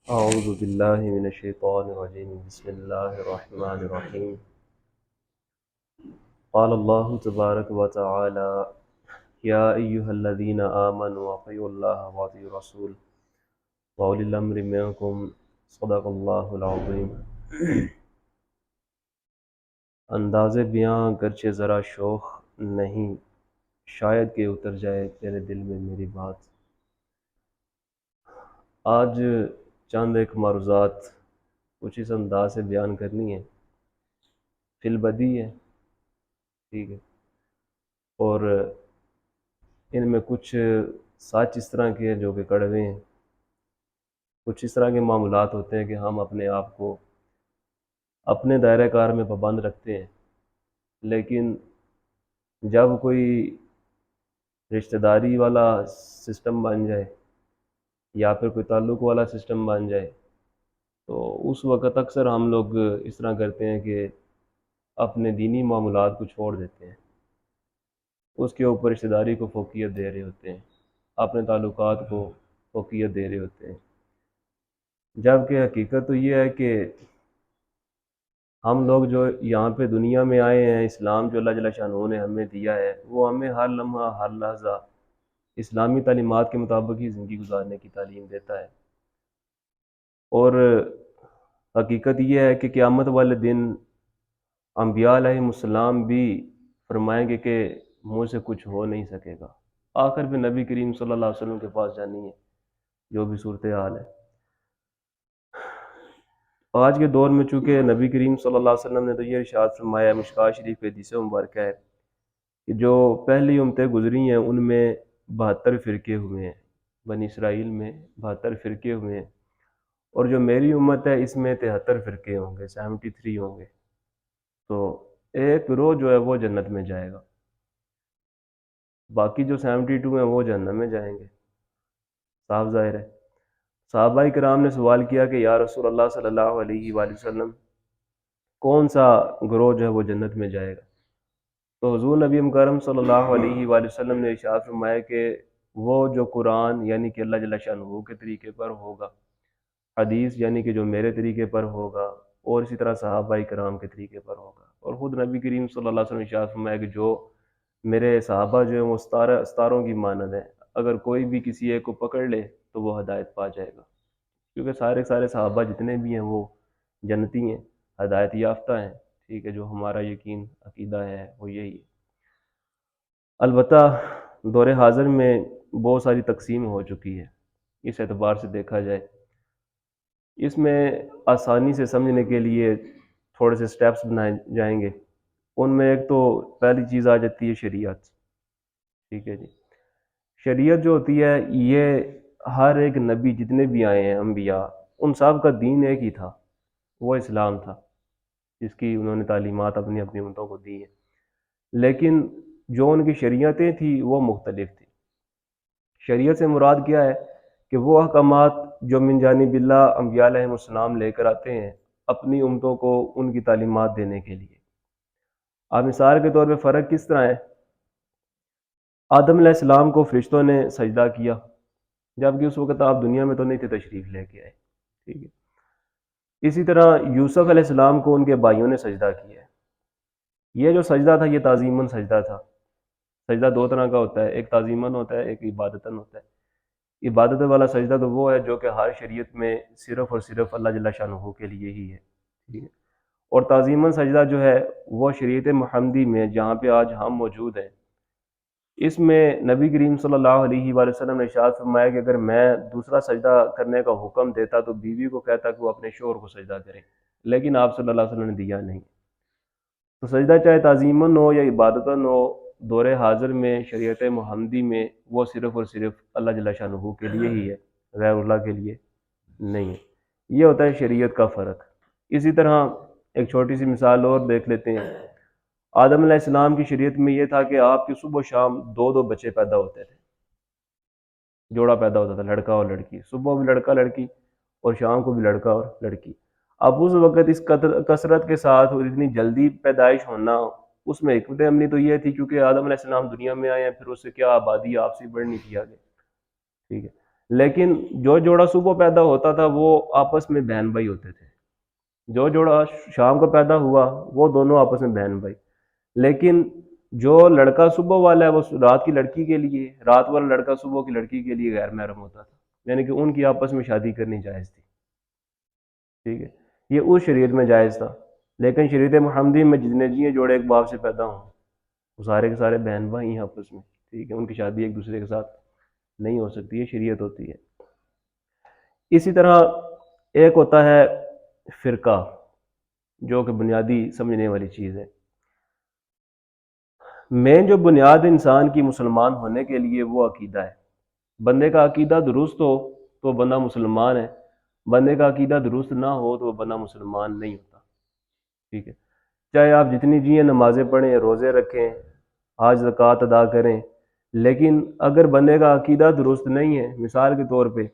أعوذ بالله من الشيطان الرجيم بسم الله الرحمن الرحيم قال الله تبارك وتعالى يا أيها الذين آمنوا أطيعوا الله وأطيعوا الرسول وأولي الأمر منكم صدق الله العظيم۔ انداز بیاں گرچہ ذرا شوخ نہیں، شاید کہ اتر جائے تیرے دل میں میری بات۔ آج چند ایک معروضات کچھ اس انداز سے بیان کرنی ہے، فی البدی ہے، ٹھیک ہے، اور ان میں کچھ سچ اس طرح کے ہیں جو کہ کڑوے ہیں، کچھ اس طرح کے معاملات ہوتے ہیں کہ ہم اپنے آپ کو اپنے دائرہ کار میں پابند رکھتے ہیں، لیکن جب کوئی رشتہ داری والا سسٹم بن جائے یا پھر کوئی تعلق والا سسٹم بن جائے تو اس وقت اکثر ہم لوگ اس طرح کرتے ہیں کہ اپنے دینی معاملات کو چھوڑ دیتے ہیں، اس کے اوپر رشتہ داری کو فوقیت دے رہے ہوتے ہیں، اپنے تعلقات کو فوقیت دے رہے ہوتے ہیں، جبکہ حقیقت تو یہ ہے کہ ہم لوگ جو یہاں پہ دنیا میں آئے ہیں، اسلام جو اللہ جل شانہ نے ہمیں دیا ہے وہ ہمیں ہر لمحہ ہر لحظہ اسلامی تعلیمات کے مطابق ہی زندگی گزارنے کی تعلیم دیتا ہے، اور حقیقت یہ ہے کہ قیامت والے دن انبیاء علیہ السلام بھی فرمائیں گے کہ مجھ سے کچھ ہو نہیں سکے گا، آخر پہ نبی کریم صلی اللہ علیہ وسلم کے پاس جانی ہے جو بھی صورتحال ہے۔ آج کے دور میں چونکہ نبی کریم صلی اللہ علیہ وسلم نے تو یہ ارشاد فرمایا، مشکوٰۃ شریف کے حدیث مبارکہ ہے کہ جو پہلی امتیں گزری ہیں ان میں 72 فرقے ہوئے ہیں، بنی اسرائیل میں 72 فرقے ہوئے ہیں، اور جو میری امت ہے اس میں 73 فرقے ہوں گے، 73 ہوں گے، تو ایک گروہ جو ہے وہ جنت میں جائے گا، باقی جو 72 ہیں وہ جہنم میں جائیں گے، صاف ظاہر ہے۔ صحابہ کرام نے سوال کیا کہ یا رسول اللہ صلی اللہ علیہ وآلہ وسلم کون سا گروہ جو ہے وہ جنت میں جائے گا؟ تو حضور نبی مکرم صلی اللہ علیہ وآلہ وسلم نے ارشاد فرمایا کہ وہ جو قرآن یعنی کہ اللہ جل شانہ کے طریقے پر ہوگا، حدیث یعنی کہ جو میرے طریقے پر ہوگا، اور اسی طرح صحابہ کرام کے طریقے پر ہوگا، اور خود نبی کریم صلی اللہ علیہ وسلم نے ارشاد فرمایا کہ جو میرے صحابہ جو ہیں وہ ستاروں کی مانند ہیں، اگر کوئی بھی کسی ایک کو پکڑ لے تو وہ ہدایت پا جائے گا، کیونکہ سارے صحابہ جتنے بھی ہیں وہ جنتی ہیں، ہدایت یافتہ ہیں، ٹھیک ہے، جو ہمارا یقین عقیدہ ہے وہ یہی ہے۔ البتہ دور حاضر میں بہت ساری تقسیم ہو چکی ہے، اس اعتبار سے دیکھا جائے، اس میں آسانی سے سمجھنے کے لیے تھوڑے سے سٹیپس بنائے جائیں گے، ان میں ایک تو پہلی چیز آ جاتی ہے شریعت، ٹھیک ہے جی۔ شریعت جو ہوتی ہے یہ ہر ایک نبی جتنے بھی آئے ہیں انبیاء، ان سب کا دین ایک ہی تھا، وہ اسلام تھا جس کی انہوں نے تعلیمات اپنی امتوں کو دی ہیں، لیکن جو ان کی شریعتیں تھیں وہ مختلف تھیں۔ شریعت سے مراد کیا ہے کہ وہ احکامات جو من جانب اللہ انبیاء علیہ السلام لے کر آتے ہیں اپنی امتوں کو ان کی تعلیمات دینے کے لیے۔ آپ مثال کے طور پہ فرق کس طرح ہے، آدم علیہ السلام کو فرشتوں نے سجدہ کیا، جبکہ اس وقت آپ دنیا میں تو نہیں تھے، تشریف لے کے آئے، ٹھیک ہے۔ اسی طرح یوسف علیہ السلام کو ان کے بھائیوں نے سجدہ کیا ہے، یہ جو سجدہ تھا یہ تعظیماً سجدہ تھا۔ سجدہ دو طرح کا ہوتا ہے، ایک تعظیماً ہوتا ہے، ایک عبادتاً ہوتا ہے۔ عبادت والا سجدہ تو وہ ہے جو کہ ہر شریعت میں صرف اور صرف اللہ جل شانہ کے لیے ہی ہے، ٹھیک ہے، اور تعظیماً سجدہ جو ہے وہ شریعت محمدی میں جہاں پہ آج ہم موجود ہیں، اس میں نبی کریم صلی اللہ علیہ وآلہ وسلم نے ارشاد فرمایا کہ اگر میں دوسرا سجدہ کرنے کا حکم دیتا تو بیوی کو کہتا کہ وہ اپنے شوہر کو سجدہ کرے، لیکن آپ صلی اللہ علیہ وسلم نے دیا نہیں۔ تو سجدہ چاہے تعظیماً ہو یا عبادتاً ہو، دور حاضر میں شریعت محمدی میں وہ صرف اور صرف اللہ جل شانہ کے لیے ہی ہے، غیر اللہ کے لیے نہیں ہے۔ یہ ہوتا ہے شریعت کا فرق۔ اسی طرح ایک چھوٹی سی مثال اور دیکھ لیتے ہیں، آدم علیہ السلام کی شریعت میں یہ تھا کہ آپ کی صبح و شام دو بچے پیدا ہوتے تھے، جوڑا پیدا ہوتا تھا، لڑکا اور لڑکی، صبح بھی لڑکا لڑکی اور شام کو بھی لڑکا اور لڑکی۔ اب اس وقت اس کثرت کے ساتھ اور اتنی جلدی پیدائش ہونا، اس میں حکمت عملی تو یہ تھی کیونکہ آدم علیہ السلام دنیا میں آئے ہیں، پھر اس سے کیا آبادی آپسی بڑھنی تھی آگے، ٹھیک ہے۔ لیکن جو جوڑا صبح پیدا ہوتا تھا وہ آپس میں بہن بھائی ہوتے تھے، جو جوڑا شام کو پیدا ہوا وہ دونوں آپس میں بہن بھائی، لیکن جو لڑکا صبح والا ہے وہ رات کی لڑکی کے لیے، رات والا لڑکا صبح کی لڑکی کے لیے غیر محرم ہوتا تھا، یعنی کہ ان کی آپس میں شادی کرنی جائز تھی، ٹھیک ہے، یہ اس شریعت میں جائز تھا۔ لیکن شریعت محمدی میں جتنے جوڑے ایک باپ سے پیدا ہوں وہ سارے کے سارے بہن بھائی ہیں آپس میں، ٹھیک ہے، ان کی شادی ایک دوسرے کے ساتھ نہیں ہو سکتی، یہ شریعت ہوتی ہے۔ اسی طرح ایک ہوتا ہے فرقہ، جو کہ بنیادی سمجھنے والی چیز ہے۔ مین جو بنیاد انسان کی مسلمان ہونے کے لیے وہ عقیدہ ہے۔ بندے کا عقیدہ درست ہو تو بندہ مسلمان ہے، بندے کا عقیدہ درست نہ ہو تو وہ بندہ مسلمان نہیں ہوتا، ٹھیک ہے، چاہے آپ جتنی جیئیں، نمازیں پڑھیں، روزے رکھیں، حج زکوٰۃ ادا کریں، لیکن اگر بندے کا عقیدہ درست نہیں ہے، مثال کے طور پہ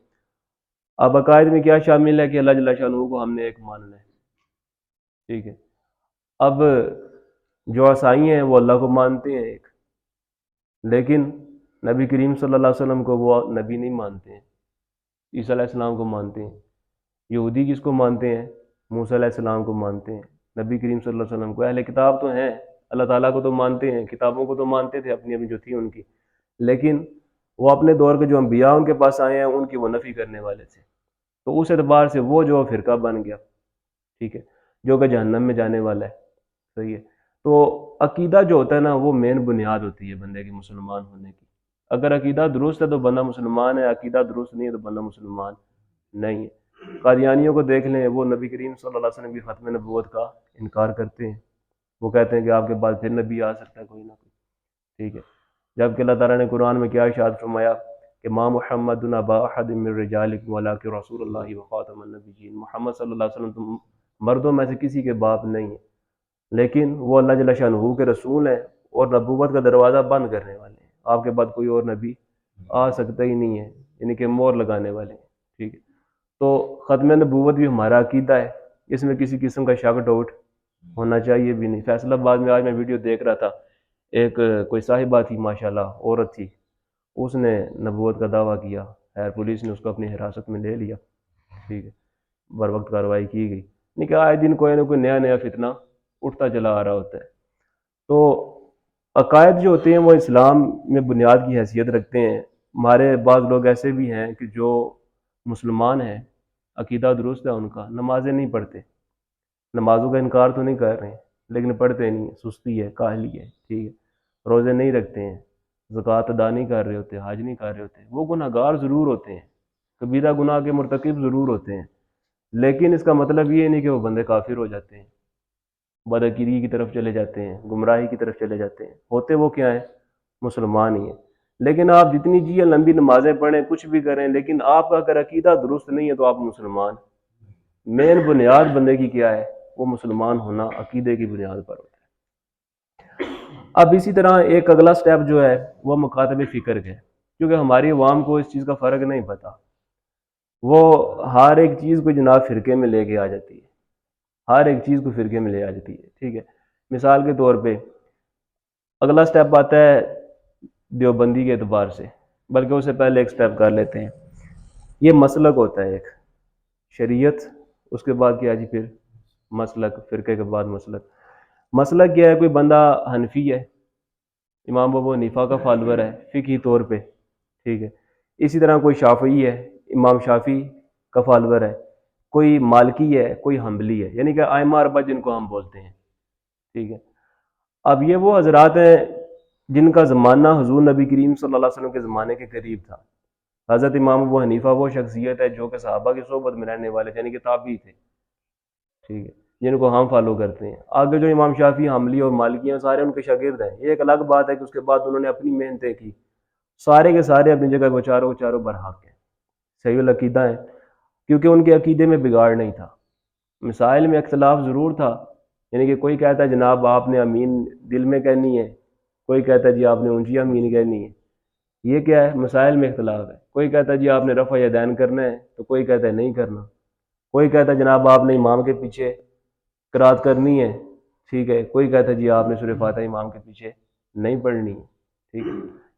اب عقائد میں کیا شامل ہے کہ اللہ جل شانہ کو ہم نے ایک ماننا ہے، ٹھیک ہے، اب جو عیسائی ہیں وہ اللہ کو مانتے ہیں ایک، لیکن نبی کریم صلی اللہ علیہ وسلم کو وہ نبی نہیں مانتے ہیں، عیسیٰ علیہ السلام کو مانتے ہیں۔ یہودی کس کو مانتے ہیں؟ موسیٰ علیہ السلام کو مانتے ہیں۔ نبی کریم صلی اللہ علیہ وسلم کو، اہل کتاب تو ہیں، اللہ تعالیٰ کو تو مانتے ہیں، کتابوں کو تو مانتے تھے اپنی اپنی جو تھی ان کی، لیکن وہ اپنے دور کے جو انبیاء ان کے پاس آئے ہیں ان کی وہ نفی کرنے والے تھے، تو اس اعتبار سے وہ جو فرقہ بن گیا، ٹھیک ہے، جو کہ جہنم میں جانے والا ہے، صحیح ہے۔ تو عقیدہ جو ہوتا ہے نا وہ مین بنیاد ہوتی ہے بندے کے مسلمان ہونے کی۔ اگر عقیدہ درست ہے تو بندہ مسلمان ہے، عقیدہ درست نہیں ہے تو بندہ مسلمان نہیں ہے۔ قادیانیوں کو دیکھ لیں، وہ نبی کریم صلی اللہ علیہ وسلم کی ختم نبوت کا انکار کرتے ہیں، وہ کہتے ہیں کہ آپ کے بعد پھر نبی آ سکتا ہے کوئی نہ کوئی، ٹھیک ہے، جبکہ اللہ تعالیٰ نے قرآن میں کیا ارشاد فرمایا کہ ما محمد ابا احد من رجالکم ولکن رسول اللہ وخاتم النبیین، محمد صلی اللہ علیہ وسلم تم مردوں میں سے کسی کے باپ نہیں ہیں، لیکن وہ اللہ جل شانہ کے رسول ہیں اور نبوت کا دروازہ بند کرنے والے ہیں، آپ کے بعد کوئی اور نبی آ سکتا ہی نہیں ہے، یعنی کہ مور لگانے والے ہیں، ٹھیک ہے۔ تو ختم نبوت بھی ہمارا عقیدہ ہے، اس میں کسی قسم کا شک ڈاؤٹ ہونا چاہیے بھی نہیں۔ فیصل آباد میں آج میں ویڈیو دیکھ رہا تھا، ایک کوئی صاحبہ تھی، ماشاءاللہ عورت تھی، اس نے نبوت کا دعویٰ کیا، خیر پولیس نے اس کو اپنی حراست میں لے لیا، ٹھیک ہے، بر وقت کارروائی کی گئی، نہیں کہ آئے دن کوئی نہ کوئی نیا نیا فتنہ اٹھتا چلا آ رہا ہوتا ہے۔ تو عقائد جو ہوتے ہیں وہ اسلام میں بنیاد کی حیثیت رکھتے ہیں۔ ہمارے بعض لوگ ایسے بھی ہیں کہ جو مسلمان ہیں، عقیدہ درست ہے ان کا، نمازیں نہیں پڑھتے، نمازوں کا انکار تو نہیں کر رہے ہیں لیکن پڑھتے نہیں ہیں، سستی ہے، کاہلی ہے، ٹھیک ہے، روزے نہیں رکھتے ہیں، زکوٰۃ ادا نہیں کر رہے ہوتے، حج نہیں کر رہے ہوتے، وہ گناہ گار ضرور ہوتے ہیں، کبیرہ گناہ کے مرتکب ضرور ہوتے ہیں، لیکن اس کا مطلب یہ نہیں کہ وہ بندے کافر ہو جاتے ہیں، بدعقیدگی کی طرف چلے جاتے ہیں، گمراہی کی طرف چلے جاتے ہیں، ہوتے وہ کیا ہیں؟ مسلمان ہی ہیں۔ لیکن آپ جتنی جی لمبی نمازیں پڑھیں، کچھ بھی کریں، لیکن آپ کا اگر عقیدہ درست نہیں ہے تو آپ مسلمان، مین بنیاد بندے کی کیا ہے؟ وہ مسلمان ہونا عقیدے کی بنیاد پر ہوتا ہے۔ اب اسی طرح ایک اگلا سٹیپ جو ہے وہ مکاتب فکر ہے، کیونکہ ہماری عوام کو اس چیز کا فرق نہیں پتہ، وہ ہر ایک چیز کو جناب فرقے میں لے کے آ جاتی ہے، ہر ایک چیز کو فرقے میں لے آ جاتی ہے، ٹھیک ہے۔ مثال کے طور پہ اگلا سٹیپ آتا ہے دیوبندی کے اعتبار سے، بلکہ اس سے پہلے ایک سٹیپ کر لیتے ہیں، یہ مسلک ہوتا ہے ایک، شریعت، اس کے بعد کیا جی پھر مسلک، فرقے کے بعد مسلک۔ مسلک کیا ہے؟ کوئی بندہ حنفی ہے، امام ابو حنیفہ کا فالوور ہے فقہی طور پہ، ٹھیک ہے، اسی طرح کوئی شافعی ہے، امام شافعی کا فالوور ہے، کوئی مالکی ہے، کوئی حنبلی ہے، یعنی کہ ائمہ اربعہ جن کو ہم بولتے ہیں، ٹھیک ہے۔ اب یہ وہ حضرات ہیں جن کا زمانہ حضور نبی کریم صلی اللہ علیہ وسلم کے زمانے کے قریب تھا۔ حضرت امام ابو حنیفہ وہ شخصیت ہے جو کہ صحابہ کی صحبت میں رہنے والے یعنی کہ تابعی تھے، ٹھیک ہے، جن کو ہم فالو کرتے ہیں۔ آگے جو امام شافعی، حنبلی اور مالکی ہیں سارے ان کے شاگرد ہیں، یہ ایک الگ بات ہے کہ اس کے بعد انہوں نے اپنی محنتیں کی، سارے کے سارے اپنی جگہ وہ چاروں برحق ہیں، صحیح العقیدہ ہیں، کیونکہ ان کے عقیدے میں بگاڑ نہیں تھا، مسائل میں اختلاف ضرور تھا، یعنی کہ کوئی کہتا ہے جناب آپ نے امین دل میں کہنی ہے، کوئی کہتا ہے جی آپ نے اونچی امین کہنی ہے، یہ کیا ہے؟ مسائل میں اختلاف ہے، کوئی کہتا ہے جی آپ نے رفع یدین کرنا ہے تو کوئی کہتا ہے نہیں کرنا، کوئی کہتا ہے جناب آپ نے امام کے پیچھے قرات کرنی ہے، ٹھیک ہے، کوئی کہتا ہے جی آپ نے سورہ فاتحہ امام کے پیچھے نہیں پڑھنی ہے، ٹھیک ہے۔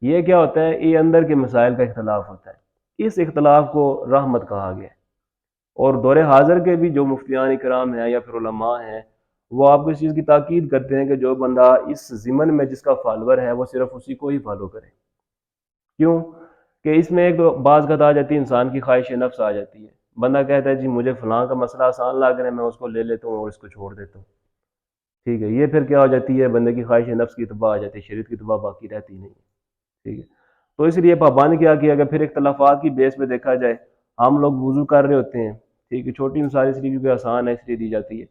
یہ کیا ہوتا ہے؟ یہ اندر کے مسائل کا اختلاف ہوتا ہے، اس اختلاف کو رحمت کہا گیا ہے۔ اور دور حاضر کے بھی جو مفتیان کرام ہیں یا پھر علماء ہیں، وہ آپ کو اس چیز کی تاکید کرتے ہیں کہ جو بندہ اس ضمن میں جس کا فالور ہے وہ صرف اسی کو ہی فالو کرے۔ کیوں کہ اس میں ایک تو بعض قطع آ جاتی ہے، انسان کی خواہش نفس آ جاتی ہے، بندہ کہتا ہے جی مجھے فلاں کا مسئلہ آسان لگ رہا ہے، میں اس کو لے لیتا ہوں اور اس کو چھوڑ دیتا ہوں، ٹھیک ہے۔ یہ پھر کیا ہو جاتی ہے، بندے کی خواہش نفس کی اتباع آ جاتی ہے، شریعت کی اتباع باقی رہتی نہیں ہے، ٹھیک ہے۔ تو اس لیے پابند کیا کہ پھر اختلافات کی بیس پہ دیکھا جائے، ہم لوگ وضو کر رہے ہوتے ہیں، ٹھیک ہے، چھوٹی مثال اس لیے کیونکہ آسان ہے اس لیے دی جاتی ہے۔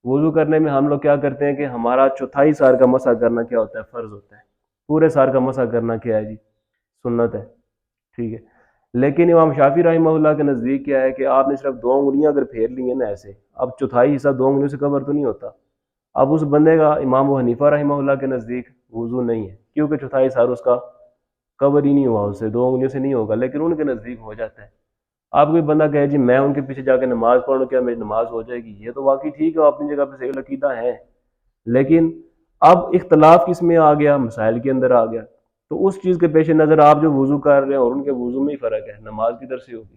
وضو کرنے میں ہم لوگ کیا کرتے ہیں کہ ہمارا چوتھائی سار کا مسح کرنا کیا ہوتا ہے، فرض ہوتا ہے، پورے سار کا مسح کرنا کیا ہے جی، سنت ہے، ٹھیک ہے۔ لیکن امام شافعی رحمہ اللہ کے نزدیک کیا ہے کہ آپ نے صرف 2 انگلیاں اگر پھیر لی ہیں نا ایسے، اب چوتھائی حصہ 2 انگلیوں سے کور تو نہیں ہوتا، اب اس بندے کا امام ابو حنیفہ رحمہ اللہ کے نزدیک وضو نہیں ہے، کیونکہ چوتھائی سار اس کا کور ہی نہیں ہوا، اس سے 2 انگلیوں سے نہیں ہوگا، لیکن ان کے نزدیک ہو جاتا ہے۔ آپ کوئی بندہ کہے جی میں ان کے پیچھے جا کے نماز پڑھوں، کیا میری نماز ہو جائے گی؟ یہ تو واقعی ٹھیک ہے، اپنی جگہ پہ صحیح العقیدہ ہے، لیکن اب اختلاف کس میں آ گیا، مسائل کے اندر آ گیا، تو اس چیز کے پیش نظر آپ جو وضو کر رہے ہیں اور ان کے وضو میں ہی فرق ہے، نماز کدھر سے ہوگی،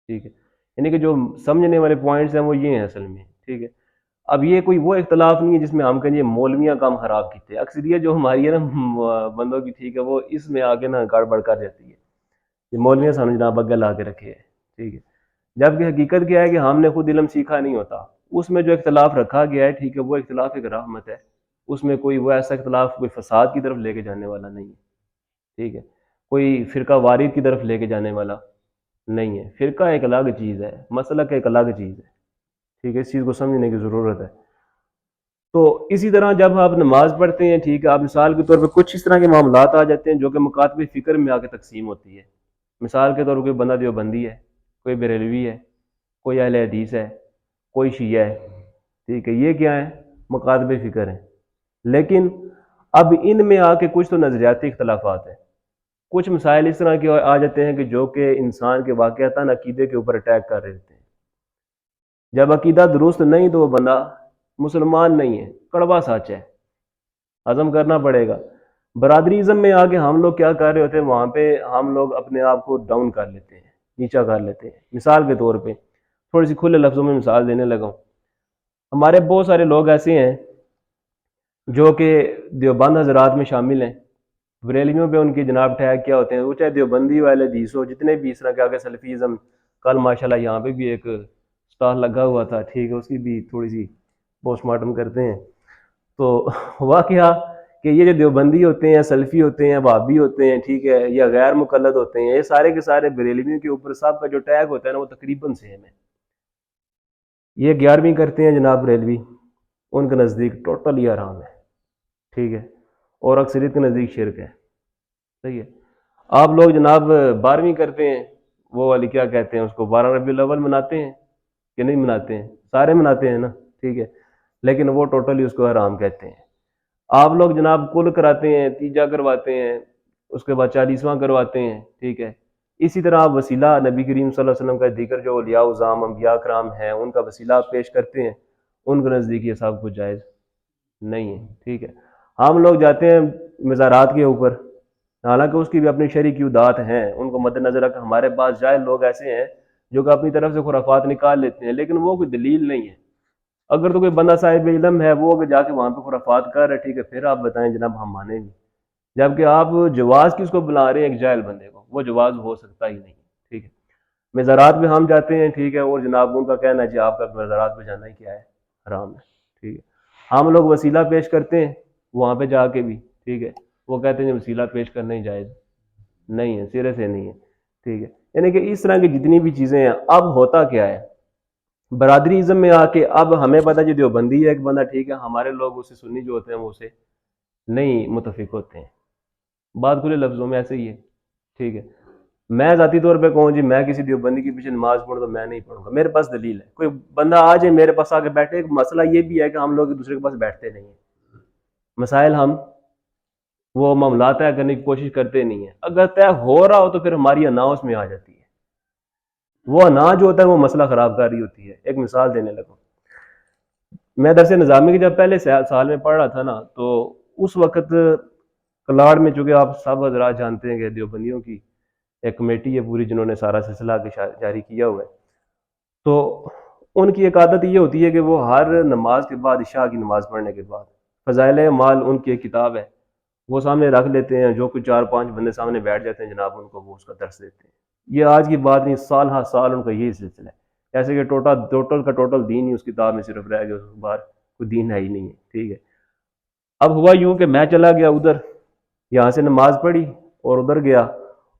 ٹھیک ہے۔ یعنی کہ جو سمجھنے والے پوائنٹس ہیں وہ یہ ہیں اصل میں، ٹھیک ہے۔ اب یہ کوئی وہ اختلاف نہیں ہے جس میں ہم کہیں یہ مولویاں کام خراب کیتے، اکثریت جو ہماری ہے نا بندوں کی، ٹھیک ہے، وہ اس میں آگے نا گڑبڑ کر جاتی ہے، یہ مولویاں سامنے جناب اگے لا کے رکھے ہیں، ٹھیک ہے۔ جبکہ حقیقت کیا ہے کہ ہم نے خود علم سیکھا نہیں ہوتا، اس میں جو اختلاف رکھا گیا ہے، ٹھیک ہے، وہ اختلاف ایک رحمت ہے، اس میں کوئی وہ ایسا اختلاف کوئی فساد کی طرف لے کے جانے والا نہیں ہے، ٹھیک ہے، کوئی فرقہ وارث کی طرف لے کے جانے والا نہیں ہے۔ فرقہ ایک الگ چیز ہے، مسلک ایک الگ چیز ہے، ٹھیک ہے، اس چیز کو سمجھنے کی ضرورت ہے۔ تو اسی طرح جب آپ نماز پڑھتے ہیں، ٹھیک ہے، آپ مثال کے طور پہ کچھ اس طرح کے معاملات آ جاتے ہیں جو کہ مکاتب فکر میں آ کے تقسیم ہوتی ہے۔ مثال کے طور پر کوئی بندہ دیوبندی ہے، کوئی بریلوی ہے، کوئی اہل حدیث ہے، کوئی شیعہ ہے، ٹھیک ہے، یہ کیا ہے، مکاتب فکر ہیں۔ لیکن اب ان میں آ کے کچھ تو نظریاتی اختلافات ہیں، کچھ مسائل اس طرح کے آ جاتے ہیں کہ جو کہ انسان کے واقعتاً عقیدے کے اوپر اٹیک کر رہے ہوتے ہیں۔ جب عقیدہ درست نہیں تو وہ بندہ مسلمان نہیں ہے، کڑوا سچ ہے، ہضم کرنا پڑے گا۔ برادری ازم میں آ کے ہم لوگ کیا کر رہے ہوتے ہیں، وہاں پہ ہم لوگ اپنے آپ کو ڈاؤن کر لیتے ہیں، نیچا کر لیتے ہیں۔ مثال کے طور پہ تھوڑی سی کھلے لفظوں میں مثال دینے لگا ہوں، ہمارے بہت سارے لوگ ایسے ہیں جو کہ دیوبند حضرات میں شامل ہیں، بریلویوں پہ ان کی جناب ٹیگ کیا ہوتے ہیں، وہ چاہے دیوبندی والے حدیث ہو، جتنے بھی اس طرح کے آگے سلفیزم، کل ماشاءاللہ یہاں پہ بھی ایک سٹال لگا ہوا تھا، ٹھیک ہے، اس کی بھی تھوڑی سی پوسٹ مارٹم کرتے ہیں۔ تو واقعہ کہ یہ جو دیوبندی ہوتے ہیں، سلفی ہوتے ہیں، وہابی ہوتے ہیں، ٹھیک ہے، یا غیر مقلد ہوتے ہیں، یہ سارے کے سارے بریلویوں کے اوپر سب کا جو ٹیگ ہوتا ہے نا وہ تقریباً سیم ہے۔ یہ 11ویں کرتے ہیں جناب بریلوی، ان کے نزدیک ٹوٹل ہی حرام ہے، ٹھیک ہے، اور اکثریت کے نزدیک شرک ہے، صحیح ہے۔ آپ لوگ جناب 12ویں کرتے ہیں، وہ والی کیا کہتے ہیں اس کو، 12 ربیع الاول مناتے ہیں کہ نہیں مناتے ہیں؟ سارے مناتے ہیں نا، ٹھیک ہے، لیکن وہ ٹوٹلی اس کو حرام کہتے ہیں۔ آپ لوگ جناب کل کراتے ہیں، تیجا کرواتے ہیں، اس کے بعد 40واں کرواتے ہیں، ٹھیک ہے۔ اسی طرح آپ وسیلہ نبی کریم صلی اللہ علیہ وسلم کا دیگر جو اولیاء اعظام انبیاء کرام ہیں ان کا وسیلہ پیش کرتے ہیں، ان کے نزدیک یہ سب کچھ جائز نہیں ہے، ٹھیک ہے۔ ہم لوگ جاتے ہیں مزارات کے اوپر، حالانکہ اس کی بھی اپنی شرعی کیودات ہیں، ان کو مد نظر رکھ ہمارے پاس جائز لوگ ایسے ہیں جو کہ اپنی طرف سے خرافات نکال لیتے ہیں، لیکن وہ کوئی دلیل نہیں ہے۔ اگر تو کوئی بندہ صاحب علم ہے وہ جا کے وہاں پہ خرافات کر رہے، ٹھیک ہے، پھر آپ بتائیں جناب ہم مانیں گے، جبکہ آپ جواز کس کو بلا رہے ہیں، ایک جاہل بندے کو، وہ جواز ہو سکتا ہی نہیں، ٹھیک ہے۔ مزارات پہ ہم جاتے ہیں، ٹھیک ہے، اور جناب ان کا کہنا ہے جی آپ کا مزارات پہ جانا ہی کیا ہے، حرام ہے، ٹھیک ہے۔ ہم لوگ وسیلہ پیش کرتے ہیں وہاں پہ جا کے بھی، ٹھیک ہے، وہ کہتے ہیں وسیلہ پیش کرنا ہی جائز نہیں ہے، سرے سے نہیں ہے، ٹھیک ہے۔ یعنی کہ اس طرح کی جتنی بھی چیزیں ہیں، اب ہوتا کیا ہے، برادری ازم میں آ کے اب ہمیں پتہ جی دیوبندی ہے ایک بندہ، ٹھیک ہے، ہمارے لوگ اسے سنی جو ہوتے ہیں وہ اسے نہیں متفق ہوتے ہیں، بات کھلے لفظوں میں ایسے ہی ہے، ٹھیک ہے۔ میں ذاتی طور پہ کہوں جی میں کسی دیوبندی کے پیچھے نماز پڑھوں تو میں نہیں پڑھوں گا، میرے پاس دلیل ہے۔ کوئی بندہ آ جائے میرے پاس آ کے بیٹھے، ایک مسئلہ یہ بھی ہے کہ ہم لوگ ایک دوسرے کے پاس بیٹھتے نہیں ہیں، مسائل ہم وہ معاملات طے کرنے کی کوشش کرتے نہیں ہیں، اگر طے ہو رہا ہو تو پھر ہماری انا اس میں آ جاتی ہے، وہ انا جو ہوتا ہے وہ مسئلہ خراب کر رہی ہوتی ہے۔ ایک مثال دینے لگا، میں درس نظامی کے جب پہلے سال میں پڑھ رہا تھا نا، تو اس وقت کلاڑ میں، چونکہ آپ سب حضرات جانتے ہیں کہ دیوبندیوں کی ایک کمیٹی ہے پوری جنہوں نے سارا سلسلہ آگے جاری کیا ہوا ہے. تو ان کی ایک عادت یہ ہوتی ہے کہ وہ ہر نماز کے بعد، عشاء کی نماز پڑھنے کے بعد، فضائل اعمال ان کی ایک کتاب ہے، وہ سامنے رکھ لیتے ہیں. جو کچھ 4-5 بندے سامنے بیٹھ جاتے ہیں جناب، ان کو وہ اس کا درس دیتے ہیں. یہ آج کی بات نہیں، سال ہر سال ان کا یہی سلسلہ ہے. ایسے کہ ٹوٹل کا ٹوٹل دین ہی اس کتاب میں صرف رہ گیا، اس کے بعد کوئی دین ہے ہی نہیں ہے. ٹھیک ہے. اب ہوا یوں کہ میں چلا گیا ادھر، یہاں سے نماز پڑھی اور ادھر گیا.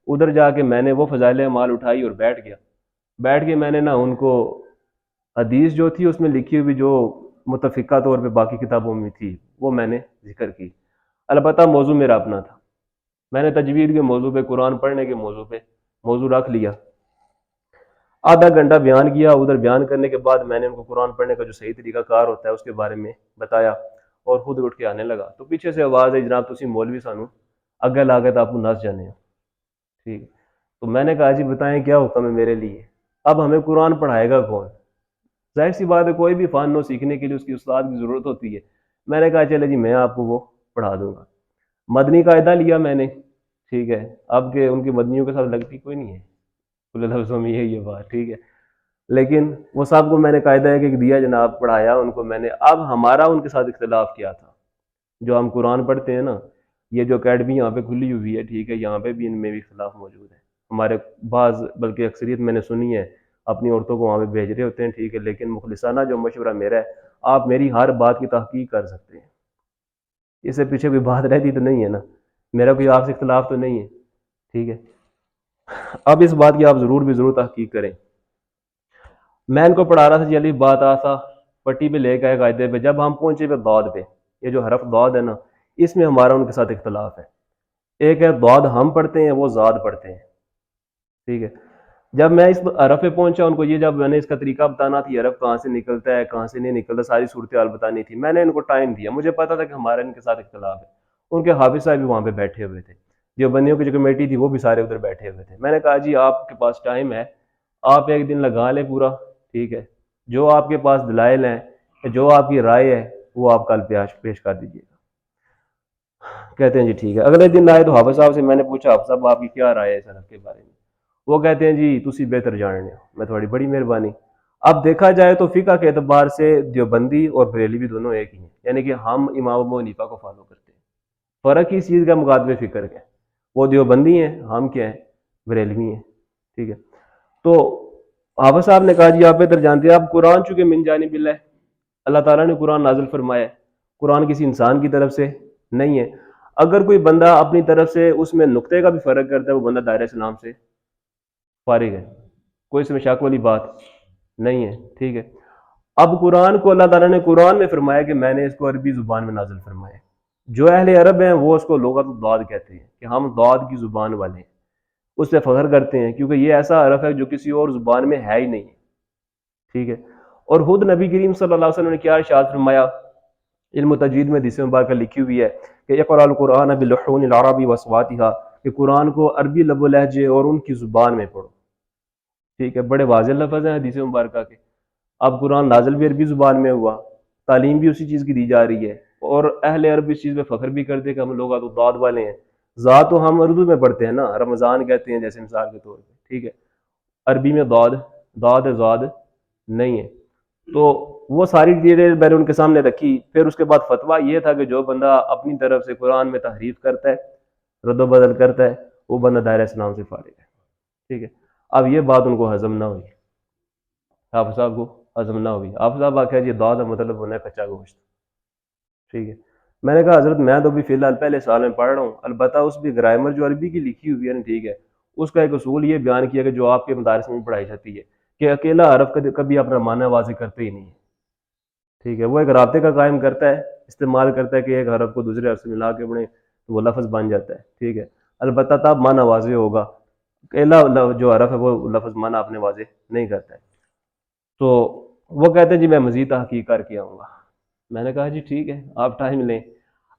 ادھر جا کے میں نے وہ فضائل اعمال اٹھائی اور بیٹھ گیا. بیٹھ کے میں نے نا ان کو حدیث جو تھی اس میں لکھی ہوئی جو متفقہ طور پہ باقی کتابوں میں تھی وہ میں نے ذکر کی. البتہ موضوع میرا اپنا تھا. میں نے تجوید کے موضوع پہ، قرآن پڑھنے کے موضوع پہ موضوع رکھ لیا. آدھا گھنٹہ بیان کیا. ادھر بیان کرنے کے بعد میں نے ان کو قرآن پڑھنے کا جو صحیح طریقہ کار ہوتا ہے اس کے بارے میں بتایا اور خود اٹھ کے آنے لگا. تو پیچھے سے آواز ہے، جناب تسی مولوی سانو اگے لا کے تو آپ کو نس جانے ہو. ٹھیک ہے. تو میں نے کہا جی بتائیں کیا حکم ہے میرے لیے. اب ہمیں قرآن پڑھائے گا کون؟ ظاہر سی بات ہے کوئی بھی فن ہو سیکھنے کے لیے اس کی استاد کی ضرورت ہوتی ہے. میں نے کہا چلے جی میں آپ کو وہ پڑھا دوں گا. مدنی قاعدہ لیا میں نے. ٹھیک ہے. اب کہ ان کی مدنیوں کے ساتھ لگتی کوئی نہیں ہے، کھلے لفظوں میں یہی ہے بات. ٹھیک ہے. لیکن وہ صاحب کو میں نے قاعدہ ہے کہ دیا جناب، پڑھایا ان کو میں نے. اب ہمارا ان کے ساتھ اختلاف کیا تھا. جو ہم قرآن پڑھتے ہیں نا، یہ جو اکیڈمی یہاں پہ کھلی ہوئی ہے، ٹھیک ہے، یہاں پہ بھی ان میں بھی اختلاف موجود ہے. ہمارے بعض، بلکہ اکثریت میں نے سنی ہے، اپنی عورتوں کو وہاں پہ بھیج رہے ہوتے ہیں. ٹھیک ہے. لیکن مخلصانہ جو مشورہ میرا ہے، آپ میری ہر بات کی تحقیق کر سکتے ہیں. اس سے پیچھے کوئی بات رہتی تو نہیں ہے نا، میرا کوئی آپ سے اختلاف تو نہیں ہے. ٹھیک ہے. اب اس بات کی آپ ضرور بھی ضرور تحقیق کریں. میں ان کو پڑھا رہا تھا جی، علی بات آسا پٹی پہ لے کے آئے قاعدے پہ. جب ہم پہنچے پہ ضاد پہ، یہ جو حرف ضاد ہے نا، اس میں ہمارا ان کے ساتھ اختلاف ہے. ایک ہے ضاد ہم پڑھتے ہیں، وہ ضاد پڑھتے ہیں. ٹھیک ہے. جب میں اس حرف پہ پہنچا، ان کو یہ جب میں نے اس کا طریقہ بتانا تھی، حرف کہاں سے نکلتا ہے کہاں سے نہیں نکلتا، ساری صورتحال بتانی تھی. میں نے ان کو ٹائم دیا، مجھے پتا تھا کہ ہمارا ان کے ساتھ اختلاف ہے. ان کے حافظ صاحب بھی وہاں پہ بیٹھے ہوئے تھے، جو بندیوں کی جو کمیٹی تھی وہ بھی سارے ادھر بیٹھے ہوئے تھے. میں نے کہا جی آپ کے پاس ٹائم ہے، آپ ایک دن لگا لیں پورا. ٹھیک ہے. جو آپ کے پاس دلائل ہیں، جو آپ کی رائے ہے، وہ آپ کل پیش کر دیجیے گا. کہتے ہیں جی ٹھیک ہے. اگلے دن آئے تو حافظ صاحب سے میں نے پوچھا، حافظ صاحب آپ کی کیا رائے ہے اس حرف کے بارے میں؟ وہ کہتے ہیں جی تسی بہتر جاننے ہو. میں تھوڑی بڑی مہربانی. اب دیکھا جائے تو فقہ کے اعتبار سے دیوبندی اور بریلوی دونوں ایک ہی ہیں، یعنی کہ ہم امام ابو حنیفہ کو فالو کرتے ہیں. فرق اس چیز کا مقادمے فکر کا ہے، وہ دیوبندی ہیں، ہم کیا ہیں، بریلوی ہیں. ٹھیک ہے. تو حافظ صاحب نے کہا جی آپ بہتر جانتے ہیں. اب قرآن چونکہ من جانب اللہ ہے، اللہ تعالیٰ نے قرآن نازل فرمایا ہے، قرآن کسی انسان کی طرف سے نہیں ہے. اگر کوئی بندہ اپنی طرف سے اس میں نقطے کا بھی فرق کرتا ہے، وہ بندہ دائرہ اسلام سے فارغ ہے، کوئی اس میں شک والی بات نہیں ہے. ٹھیک ہے. اب قرآن کو اللہ تعالیٰ نے قرآن میں فرمایا کہ میں نے اس کو عربی زبان میں نازل فرمایا. جو اہل عرب ہیں وہ اس کو لغت الضاد کہتے ہیں کہ ہم ضاد کی زبان والے ہیں، اس سے فخر کرتے ہیں کیونکہ یہ ایسا حرف ہے جو کسی اور زبان میں ہے ہی نہیں. ٹھیک ہے. اور خود نبی کریم صلی اللہ علیہ وسلم نے کیا ارشاد فرمایا، علم تجوید میں حدیث مبارکہ لکھی ہوئی ہے کہ اقرأ القرآن باللحون العرب واصواتها، کہ قرآن کو عربی لب و لہجے اور ان کی زبان میں پڑھو. ٹھیک ہے. بڑے واضح لفظ ہیں حدیث مبارکہ کے. اب قرآن نازل بھی عربی زبان میں ہوا، تعلیم بھی اسی چیز کی دی جا رہی ہے، اور اہل عرب اس چیز پہ فخر بھی کرتے کہ ہم لوگ تو ضاد والے ہیں. ذات تو ہم اردو میں پڑھتے ہیں نا، رمضان کہتے ہیں جیسے مثال کے طور پہ. ٹھیک ہے. عربی میں ضاد ضاد نہیں ہے. تو وہ ساری چیزیں میں نے ان کے سامنے رکھی. پھر اس کے بعد فتویٰ یہ تھا کہ جو بندہ اپنی طرف سے قرآن میں تحریف کرتا ہے، رد و بدل کرتا ہے، وہ بندہ دائرہ اسلام سے فارغ ہے. ٹھیک ہے. اب یہ بات ان کو ہضم نہ ہوئی، حافظ صاحب کو ہضم نہ ہوئی. حافظ صاحب آخیا جی داد کا مطلب ہونا ہے کچا گوشت. ٹھیک ہے. میں نے کہا حضرت میں تو بھی فی الحال پہلے سال میں پڑھ رہا ہوں، البتہ اس بھی گرامر جو عربی کی لکھی ہوئی ہے نا، ٹھیک ہے، اس کا ایک اصول یہ بیان کیا کہ جو آپ کے مدارس میں پڑھائی جاتی ہے کہ اکیلا حرف کبھی اپنا معنی واضح کرتے ہی نہیں ہے. ٹھیک ہے. وہ ایک رابطے کا قائم کرتا ہے، استعمال کرتا ہے کہ ایک حرف کو دوسرے حرف سے ملا کے پڑھیں تو وہ لفظ بن جاتا ہے. ٹھیک ہے. البتہ تب معنی واضح ہوگا، اکیلا جو حرف ہے وہ لفظ معنی اپنے واضح نہیں کرتا ہے. تو وہ کہتے ہیں جی میں مزید تحقیق کر کے آؤں گا. میں نے کہا جی ٹھیک ہے آپ ٹائم لیں.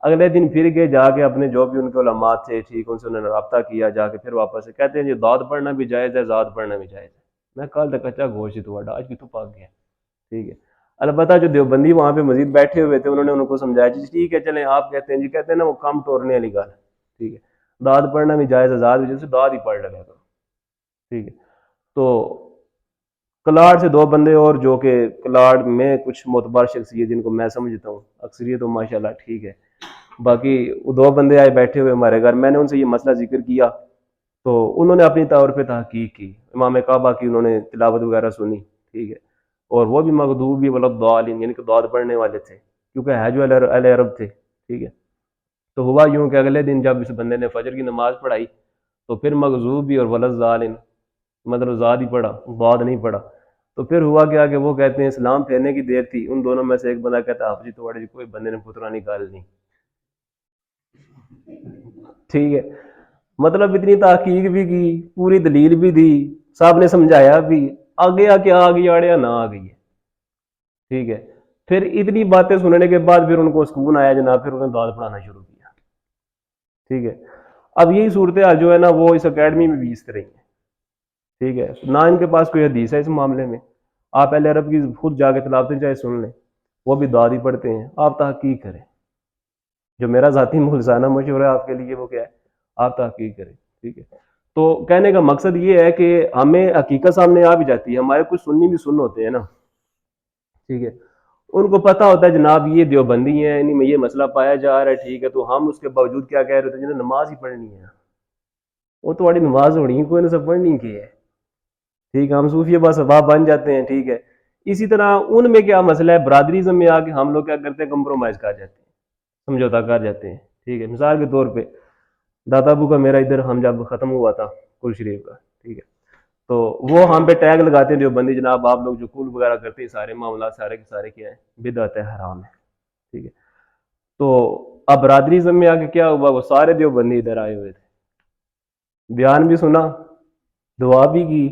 اگلے دن پھر گئے جا کے اپنے جو بھی ان کے علماء تھے، ٹھیک، ان سے انہوں نے رابطہ کیا جا کے. پھر واپس سے کہتے ہیں جی داد پڑھنا بھی جائز ہے، ذات پڑھنا بھی جائز ہے. میں کل تک کچا گوشت ہوا آج بھی تو پاک گیا. ٹھیک ہے. البتہ جو دیوبندی وہاں پہ مزید بیٹھے ہوئے تھے، انہوں نے ان کو سمجھایا جی ٹھیک ہے چلیں آپ کہتے ہیں جی، کہتے ہیں نا وہ کم ٹورنے والی گل. ٹھیک ہے. داد پڑھنا بھی جائز ہے، ذات بھی جیسے داد ہی پڑھ لگا کرو. ٹھیک ہے. تو کلاڑ سے 2 بندے اور جو کہ کلاڑ میں کچھ معتبر شخصیت جن کو میں سمجھتا ہوں، اکثریت تو ماشاءاللہ ٹھیک ہے، باقی وہ 2 بندے آئے بیٹھے ہوئے ہمارے گھر. میں نے ان سے یہ مسئلہ ذکر کیا تو انہوں نے اپنی طور پہ تحقیق کی، امام کعبہ کی انہوں نے تلاوت وغیرہ سنی. ٹھیک ہے. اور وہ بھی مغضوبی ولضالین یعنی کہ دعا پڑھنے والے تھے، کیونکہ ہے جو اہل عرب تھے. ٹھیک ہے. تو ہوا یوں کہ اگلے دن جب اس بندے نے فجر کی نماز پڑھائی تو پھر مغضوبی اور ولضالین مطلب زاد ہی پڑھا، بعد نہیں پڑھا. تو پھر ہوا کیا کہ وہ کہتے ہیں اسلام پھیرنے کی دیر تھی، ان دونوں میں سے ایک بندہ کہتا آپ جی توڑے جی کوئی بندے نے پترا نکال لی. ٹھیک ہے. مطلب اتنی تحقیق بھی کی، پوری دلیل بھی دی، صاحب نے سمجھایا بھی، آگے آ کے آ گئی آڑیا نہ آ گئی ہے. ٹھیک ہے. پھر اتنی باتیں سننے کے بعد پھر ان کو سکون آیا جناب، پھر انہوں نے دعوت پڑھانا شروع کیا. ٹھیک ہے. اب یہی صورتحال جو ہے نا وہ اس اکیڈمی میں بھی اس طرح ہی ہے. ٹھیک ہے. نہ ان کے پاس کوئی حدیث ہے اس معاملے میں. آپ اہل عرب کی خود جا کے تلاوتیں چاہے سن لیں، وہ بھی دعا ہی پڑھتے ہیں. آپ تحقیق کریں. جو میرا ذاتی ملزانہ مشورہ ہے آپ کے لیے وہ کیا ہے، آپ تحقیق کریں. ٹھیک ہے. تو کہنے کا مقصد یہ ہے کہ ہمیں حقیقت سامنے آ بھی جاتی ہے. ہمارے کچھ سنی بھی سن ہوتے ہیں نا، ٹھیک ہے، ان کو پتہ ہوتا ہے جناب یہ دیوبندی ہیں، انہیں میں یہ مسئلہ پایا جا رہا ہے. ٹھیک ہے. تو ہم اس کے باوجود کیا کہہ رہے ہوتے ہیں جنہیں نماز ہی پڑھنی ہے، وہ تھوڑی نماز ہونی ہے، کوئی نے سب پڑھنی کی ہے. ٹھیک ہے. ہم صوفیہ بس ثواب بن جاتے ہیں. ٹھیک ہے. اسی طرح ان میں کیا مسئلہ ہے، برادریزم میں آ کے ہم لوگ کیا کرتے ہیں، کمپرومائز کر جاتے ہیں، سمجھوتا کر جاتے ہیں. ٹھیک ہے. مثال کے طور پہ دادا ابو کا میرا ادھر ہم جب ختم ہوا تھا کل شریف کا، ٹھیک ہے، تو وہ ہم پہ ٹیگ لگاتے ہیں دیوبندی جناب آپ لوگ جو کل وغیرہ کرتے ہیں سارے معاملات سارے کے سارے کیا ہیں، بدعت ہے، حرام ہے. ٹھیک ہے. تو اب برادریزم میں آ کے کیا ہوا، وہ سارے دیوبندی ادھر آئے ہوئے تھے، بیان بھی سنا، دعا بھی کی،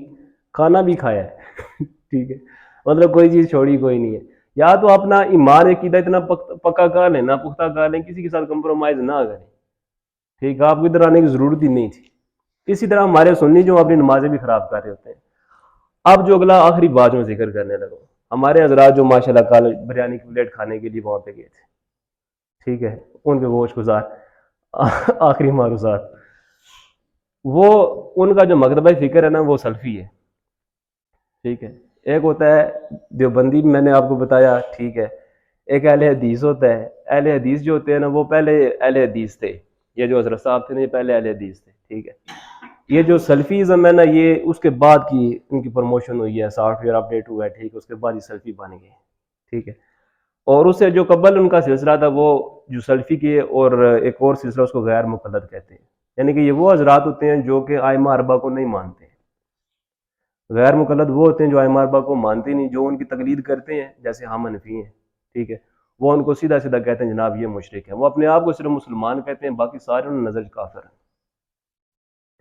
کھانا بھی کھایا ہے. ٹھیک ہے. مطلب کوئی چیز چھوڑی کوئی نہیں ہے. یا تو اپنا ایمان عقیدہ اتنا پکا کر لیں، نہ پختہ کر لیں، کسی کے ساتھ کمپرومائز نہ کریں. ٹھیک ہے. آپ کو ادھر آنے کی ضرورت ہی نہیں تھی. اسی طرح ہمارے سنی جو اپنی نمازیں بھی خراب کر رہے ہوتے ہیں. اب جو اگلا آخری بات میں ذکر کرنے لگا، ہمارے حضرات جو ماشاء اللہ کل بریانی کی پلیٹ کھانے کے لیے وہاں پہ گئے تھے، ٹھیک ہے، ان کے گوشت گزار آخری معروضات، وہ ان کا جو مکتبہ فکر ہے نا وہ سلفی ہے. ٹھیک ہے. ایک ہوتا ہے دیوبندی میں نے آپ کو بتایا، ٹھیک ہے، ایک اہل حدیث ہوتا ہے. اہل حدیث جو ہوتے ہیں نا وہ پہلے اہل حدیث تھے، یہ جو حضرت صاحب تھے نا یہ پہلے اہل حدیث تھے. ٹھیک ہے. یہ جو سلفیزم ہے نا یہ اس کے بعد کی ان کی پروموشن ہوئی ہے، سافٹ ویئر اپڈیٹ ہوا ہے. ٹھیک ہے. اس کے بعد یہ سلفی بن گئے. ٹھیک ہے. اور اس سے جو قبل ان کا سلسلہ تھا وہ جو سلفی کے، اور ایک اور سلسلہ اس کو غیر مقلد کہتے ہیں، یعنی کہ یہ وہ حضرات ہوتے ہیں جو کہ ائمہ اربعہ کو نہیں مانتے. غیر مقلد وہ ہوتے ہیں جو ائمہ اربعہ کو مانتے نہیں، جو ان کی تقلید کرتے ہیں، جیسے ہم حنفی ہیں. ٹھیک ہے. وہ ان کو سیدھا سیدھا کہتے ہیں جناب یہ مشرک ہیں. وہ اپنے آپ کو صرف مسلمان کہتے ہیں، باقی سارے ان نظر کافر ہیں.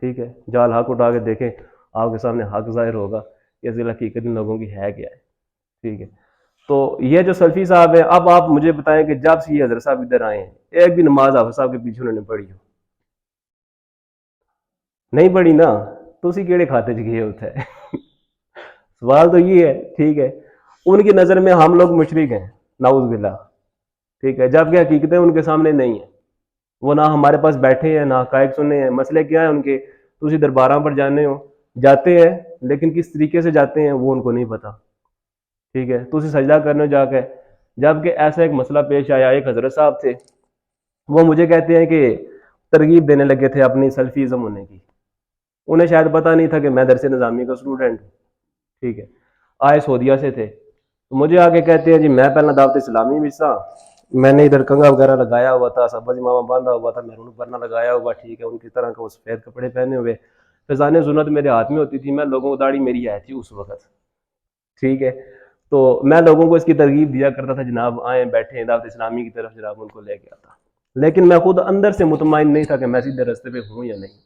ٹھیک ہے. جال حق اٹھا کے دیکھیں آپ کے سامنے حق ظاہر ہوگا کہ اصل حقیقت ان لوگوں کی ہے کیا ہے. ٹھیک ہے. تو یہ جو سلفی صاحب ہیں، اب آپ مجھے بتائیں کہ جب سے یہ حضرت صاحب ادھر آئے ہیں ایک بھی نماز حافظ صاحب کے پیچھے انہوں نے پڑھی ہو؟ نہیں پڑھی نا. تو اسی کیڑے کھاتے چ گئے ہوتا ہے. سوال تو یہ ہے. ٹھیک ہے. ان کی نظر میں ہم لوگ مشرک ہیں، نعوذ باللہ. ٹھیک ہے. جبکہ حقیقتیں ان کے سامنے نہیں ہیں. وہ نہ ہمارے پاس بیٹھے ہیں نہ حقائق سننے ہیں. مسئلے کیا ہے ان کے، تو اسی درباراں پر جاتے ہیں لیکن کس طریقے سے جاتے ہیں وہ ان کو نہیں پتا. ٹھیک ہے. تو اسے سجدہ کرنے جا کے، جبکہ ایسا ایک مسئلہ پیش آیا، ایک حضرت صاحب تھے وہ مجھے کہتے ہیں کہ ترغیب دینے لگے تھے اپنی سلفیزم ہونے کی. انہیں شاید پتہ نہیں تھا کہ میں درس نظامی کا اسٹوڈنٹ ہوں. ٹھیک ہے. آئے سعودیہ سے تھے. مجھے آگے کہتے ہیں جی میں پہلا دعوت اسلامی میں حصہ، میں نے ادھر کنگا وغیرہ لگایا ہوا تھا، سبز امامہ باندھا ہوا تھا، میرون پرنا لگایا ہوا. ٹھیک ہے. ان کی طرح کا وہ سفید کپڑے پہنے ہوئے، فضان سنت میرے ہاتھ میں ہوتی تھی، میں لوگوں کو داڑھی میری ہے تھی اس وقت. ٹھیک ہے. تو میں لوگوں کو اس کی ترغیب دیا کرتا تھا جناب آئیں بیٹھیں دعوت اسلامی کی طرف، جناب ان کو لے کے آتا. لیکن میں خود اندر سے مطمئن نہیں تھا کہ میں سیدھے راستے پہ ہوں یا نہیں.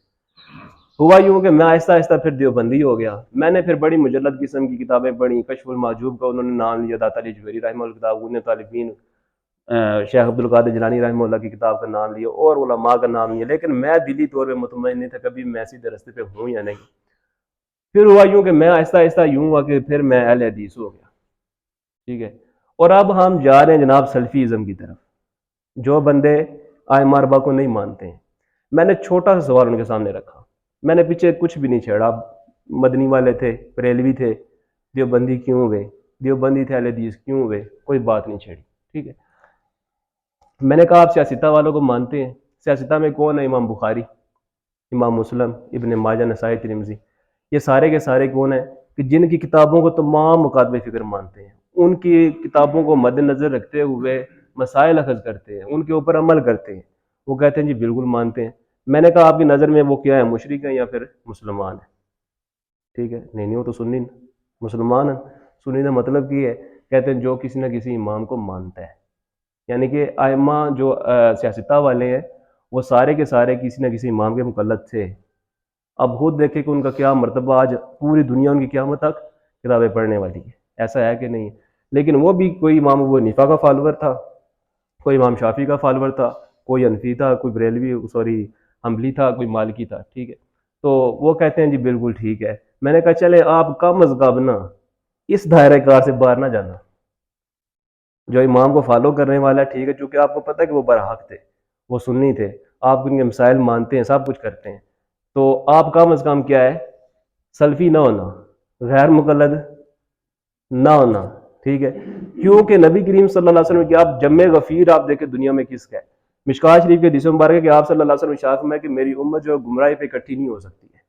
ہوا یوں کہ میں آہستہ آہستہ پھر دیوبندی ہو گیا. میں نے پھر بڑی مجلد قسم کی کتابیں پڑھی. کشف المحجوب کا انہوں نے نام لیا، داتا علی جویری رحمہ اللہ کتاب، ان طالبین شیخ عبد القادر جیلانی رحمہ اللہ کی کتاب کا نام لیا، اور علماء کا نام لیا. لیکن میں دلی طور پہ مطمئن نہیں تھا کبھی میں سیدھے راستے پہ ہوں یا نہیں. پھر ہوا یوں کہ میں آہستہ آہستہ یوں ہوا کہ پھر میں اہل حدیث ہو گیا. ٹھیک ہے. اور اب ہم جا رہے ہیں جناب سلفیزم کی طرف، جو بندے ائمہ اربعہ کو نہیں مانتے ہیں. میں نے چھوٹا سا سوال ان کے سامنے رکھا، میں نے پیچھے کچھ بھی نہیں چھیڑا. مدنی والے تھے، بریلوی تھے، دیوبندی کیوں ہوئے، دیوبندی تھے اہل حدیث کیوں ہوئے، کوئی بات نہیں چھیڑی، ٹھیک ہے۔ میں نے کہا آپ سیاستہ والوں کو مانتے ہیں، سیاستہ میں کون ہے؟ امام بخاری، امام مسلم، ابن ماجہ، نسائی، ترمذی، یہ سارے کے سارے کون ہیں کہ جن کی کتابوں کو تمام مکاتب فکر مانتے ہیں، ان کی کتابوں کو مد نظر رکھتے ہوئے مسائل اخذ کرتے ہیں، ان کے اوپر عمل کرتے ہیں، وہ کہتے ہیں جی بالکل مانتے ہیں۔ میں نے کہا آپ کی نظر میں وہ کیا ہے، مشرک ہیں یا پھر مسلمان ہیں؟ ٹھیک ہے، نہیں وہ تو سنی مسلمان ہیں۔ سنی کا مطلب کی ہے، کہتے ہیں جو کسی نہ کسی امام کو مانتا ہے، یعنی کہ ائمہ جو سیاستہ والے ہیں وہ سارے کے سارے کسی نہ کسی امام کے مقلد تھے۔ اب خود دیکھیں کہ ان کا کیا مرتبہ، آج پوری دنیا ان کی قیامت تک کتابیں پڑھنے والی ہے، ایسا ہے کہ نہیں؟ لیکن وہ بھی کوئی امام ابو حنیفہ کا فالوور تھا، کوئی امام شافعی کا فالوور تھا، کوئی حنفی تھا، کوئی بریلوی حنبلی تھا، کوئی مالکی تھا، ٹھیک ہے۔ تو وہ کہتے ہیں جی بالکل ٹھیک ہے۔ میں نے کہا چلے آپ کم از کم نا اس دائرہ کار سے باہر نہ جانا، جو امام کو فالو کرنے والا ہے، ٹھیک ہے، چونکہ آپ کو پتہ ہے کہ وہ برحق تھے، وہ سنی تھے، آپ ان کے مسائل مانتے ہیں، سب کچھ کرتے ہیں، تو آپ کم از کم کیا ہے، سلفی نہ ہونا، غیر مقلد نہ ہونا، ٹھیک ہے۔ کیونکہ نبی کریم صلی اللہ علیہ وسلم کی آپ جمع غفیر آپ دیکھیں دنیا میں کس کا ہے، مشکوٰۃ شریف کے حدیث مبارک ہے کہ آپ صلی اللہ علیہ وسلم ارشاد فرمایا کہ میری امت جو گمراہی پہ اکٹھی نہیں ہو سکتی ہے،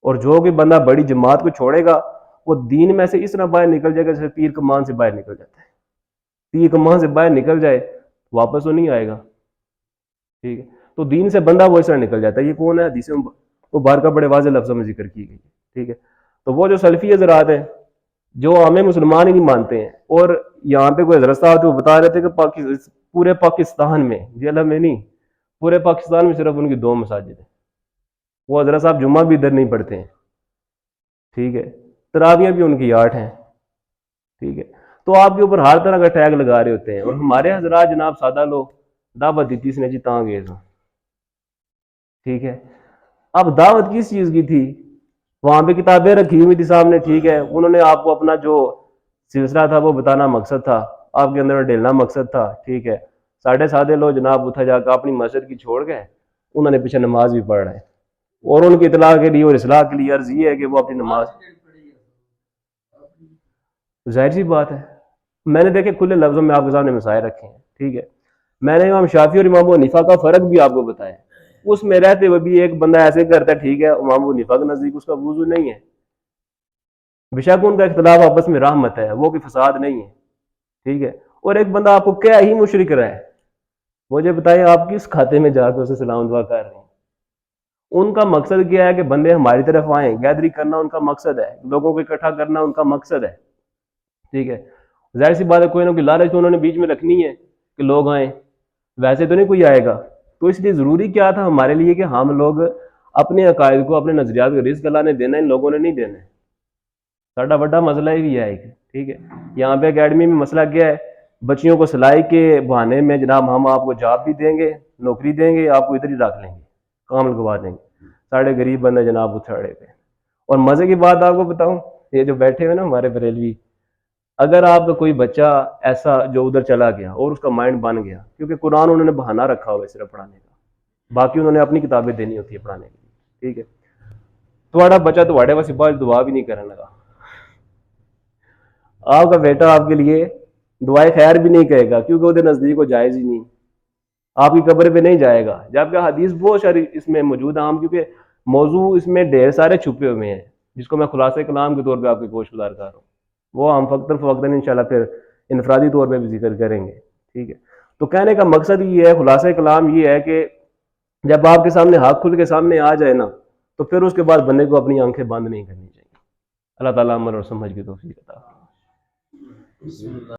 اور جو بھی بندہ بڑی جماعت کو چھوڑے گا وہ دین میں سے اس طرح باہر نکل جائے گا جیسے تیر کمان سے باہر نکل جاتا ہے، تیر کمان سے باہر نکل جائے واپس وہ نہیں آئے گا، ٹھیک ہے۔ تو دین سے بندہ وہ اس طرح نکل جاتا ہے۔ یہ کون ہے؟ حدیث وہ بار کا بڑے واضح لفظوں میں ذکر کی گئی، ٹھیک ہے۔ تو وہ جو سلفی حضرات ہیں جو ہمیں مسلمان ہی نہیں مانتے ہیں، اور یہاں پہ کوئی حضرت صاحب تو بتا رہے تھے کہ پورے پاکستان میں، ضلع میں نہیں، پورے پاکستان میں صرف ان کی 2 مساجد ہیں، وہ حضرت صاحب جمعہ بھی ادھر نہیں پڑھتے ہیں، ٹھیک ہے، تراویاں بھی ان کی 8 ہیں، ٹھیک ہے۔ تو آپ کے اوپر ہر طرح کا ٹیگ لگا رہے ہوتے ہیں، اور ہمارے حضرات جناب سادہ لوگ دعوت دیتی اس نے جی تاں گئے تھا، ٹھیک ہے۔ اب دعوت کس چیز کی تھی؟ وہاں پہ کتابیں رکھی ہوئی تھی سامنے، ٹھیک ہے، انہوں نے آپ کو اپنا جو سلسلہ تھا وہ بتانا مقصد تھا، آپ کے اندر ڈھیلنا مقصد تھا، ٹھیک ہے۔ ساڑھے سادے لوگ جناب اتھا جا کر اپنی مسجد کی چھوڑ گئے، انہوں نے پیچھے نماز بھی پڑھ رہے ہیں، اور ان کی اطلاع کے لیے اور اصلاح کے لیے عرض یہ ہے کہ وہ اپنی نماز، ظاہر سی بات ہے، میں نے دیکھے کھلے لفظوں میں آپ کے سامنے مسائل رکھے ہیں، ٹھیک ہے۔ میں نے امام شافعی اور امام ابو حنیفہ کا فرق بھی آپ کو بتایا، اس میں رہتے ہوئے بھی ایک بندہ ایسے کرتا ہے، ٹھیک ہے، امام ابو حنیفہ کے نزدیک اس کا وضو نہیں ہے، بشک ان کا اختلاف آپس میں رحمت ہے، وہ کوئی فساد نہیں ہے، ٹھیک ہے۔ اور ایک بندہ آپ کو کیا ہی مشرک رہا ہے، مجھے بتائیں آپ کس کھاتے میں جا کے اسے سلام دعا کر رہے ہیں؟ ان کا مقصد کیا ہے کہ بندے ہماری طرف آئیں، گیدری کرنا ان کا مقصد ہے، لوگوں کو اکٹھا کرنا ان کا مقصد ہے، ٹھیک ہے۔ ظاہر سی بات ہے کوئی نہ کوئی لالچ تو انہوں نے بیچ میں رکھنی ہے کہ لوگ آئیں، ویسے تو نہیں کوئی آئے گا، تو اس لیے ضروری کیا تھا ہمارے لیے کہ ہم لوگ اپنے عقائد کو، اپنے نظریات کو رزق اللہ نے دینا، ان لوگوں نے نہیں دینا ہے، ساڈا بڑا مسئلہ ہی بھی ہے ایک، ٹھیک ہے۔ یہاں پہ اکیڈمی میں مسئلہ کیا ہے، بچیوں کو سلائی کے بہانے میں جناب ہم آپ کو جاب بھی دیں گے، نوکری دیں گے، آپ کو ادھر ہی رکھ لیں گے، کام لگوا دیں گے، ساڑھے غریب بندے جناب اتھڑے پہ۔ اور مزے کی بات آپ کو بتاؤں، یہ جو بیٹھے ہوئے نا ہمارے بریلوی، اگر آپ کا کوئی بچہ ایسا جو ادھر چلا گیا اور اس کا مائنڈ بن گیا، کیونکہ قرآن انہوں نے بہانہ رکھا ہوا ہے صرف پڑھانے کا، باقی انہوں نے اپنی کتابیں دینی ہوتی ہے پڑھانے کے لیے، ٹھیک ہے، تھوڑا بچہ تو واڑے پاس بعد دعا بھی نہیں کرنے لگا، آپ کا بیٹا آپ کے لیے دعائے خیر بھی نہیں کہے گا، کیونکہ ادھر نزدیک وہ جائز ہی نہیں، آپ کی قبر پہ نہیں جائے گا، جبکہ حدیث بہت ساری اس میں موجود ہیں، کیونکہ موضوع اس میں ڈھیر سارے چھپے ہوئے ہیں، جس کو میں خلاصہ کلام کے طور پہ آپ کی گوش گزار کر رہا ہوں، وہ ہم فوقتاً انشاءاللہ پھر انفرادی طور پہ بھی ذکر کریں گے، ٹھیک ہے۔ تو کہنے کا مقصد یہ ہے، خلاصہ کلام یہ ہے کہ جب آپ کے سامنے حق کھل کے سامنے آ جائے نا، تو پھر اس کے بعد بندے کو اپنی آنکھیں بند نہیں کرنی چاہیے۔ اللہ تعالیٰ عمل اور سمجھ کی توفیق عطا فرمائے۔